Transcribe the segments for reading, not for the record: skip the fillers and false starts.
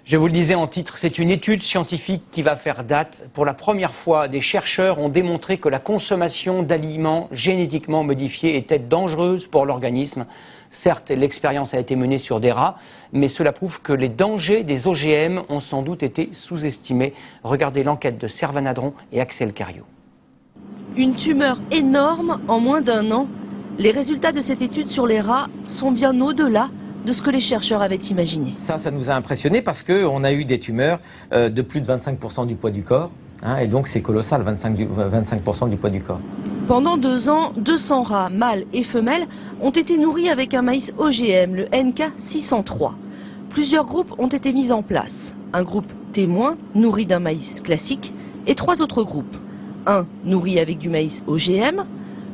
Je vous le disais en titre, c'est une étude scientifique qui va faire date. Pour la première fois, des chercheurs ont démontré que la consommation d'aliments génétiquement modifiés était dangereuse pour l'organisme. Certes, l'expérience a été menée sur des rats, mais cela prouve que les dangers des OGM ont sans doute été sous-estimés. Regardez l'enquête de Servan Adron et Axel Cario. Une tumeur énorme en moins d'un an. Les résultats de cette étude sur les rats sont bien au-delà de ce que les chercheurs avaient imaginé. Ça nous a impressionné parce qu'on a eu des tumeurs de plus de 25% du poids du corps. Et donc c'est colossal, 25% du poids du corps. Pendant 2 ans, 200 rats, mâles et femelles, ont été nourris avec un maïs OGM, le NK603. Plusieurs groupes ont été mis en place. Un groupe témoin, nourri d'un maïs classique, et 3 autres groupes. Un nourri avec du maïs OGM,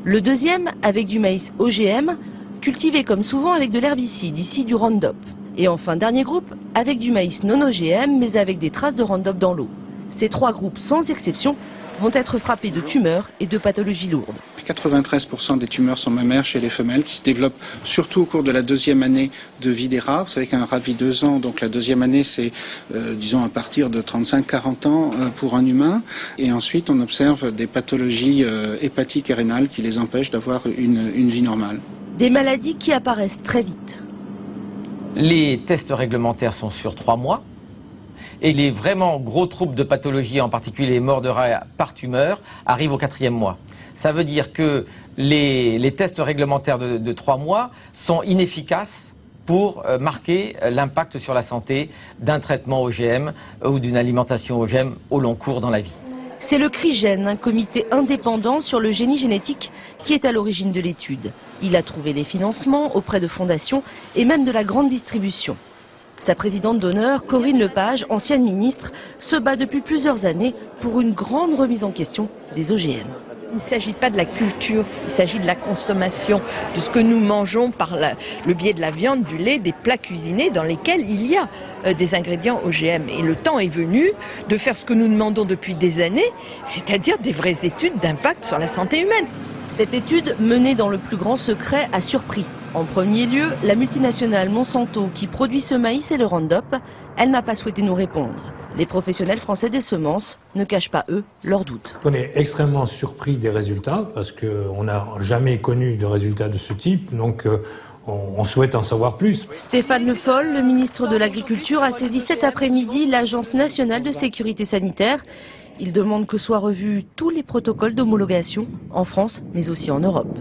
le deuxième avec du maïs OGM, cultivé comme souvent avec de l'herbicide, ici du Roundup. Et enfin, dernier groupe, avec du maïs non OGM, mais avec des traces de Roundup dans l'eau. Ces 3 groupes, sans exception, vont être frappés de tumeurs et de pathologies lourdes. 93% des tumeurs sont mammaires chez les femelles qui se développent surtout au cours de la 2e année de vie des rats. Vous savez qu'un rat vit 2 ans, donc la 2e année c'est disons à partir de 35-40 ans pour un humain. Et ensuite on observe des pathologies hépatiques et rénales qui les empêchent d'avoir une vie normale. Des maladies qui apparaissent très vite. Les tests réglementaires sont sur 3 mois. Et les vraiment gros troubles de pathologie, en particulier les morts de rats par tumeur, arrivent au 4e mois. Ça veut dire que les tests réglementaires de 3 mois sont inefficaces pour marquer l'impact sur la santé d'un traitement OGM ou d'une alimentation OGM au long cours dans la vie. C'est le CRIGEN, un comité indépendant sur le génie génétique, qui est à l'origine de l'étude. Il a trouvé les financements auprès de fondations et même de la grande distribution. Sa présidente d'honneur, Corinne Lepage, ancienne ministre, se bat depuis plusieurs années pour une grande remise en question des OGM. Il ne s'agit pas de la culture, il s'agit de la consommation, de ce que nous mangeons par le biais de la viande, du lait, des plats cuisinés dans lesquels il y a des ingrédients OGM. Et le temps est venu de faire ce que nous demandons depuis des années, c'est-à-dire des vraies études d'impact sur la santé humaine. Cette étude, menée dans le plus grand secret, a surpris. En premier lieu, la multinationale Monsanto qui produit ce maïs et le Roundup, elle n'a pas souhaité nous répondre. Les professionnels français des semences ne cachent pas, eux, leurs doutes. On est extrêmement surpris des résultats parce qu'on n'a jamais connu de résultats de ce type, donc on souhaite en savoir plus. Stéphane Le Foll, le ministre de l'Agriculture, a saisi cet après-midi l'Agence nationale de sécurité sanitaire. Il demande que soient revus tous les protocoles d'homologation en France, mais aussi en Europe.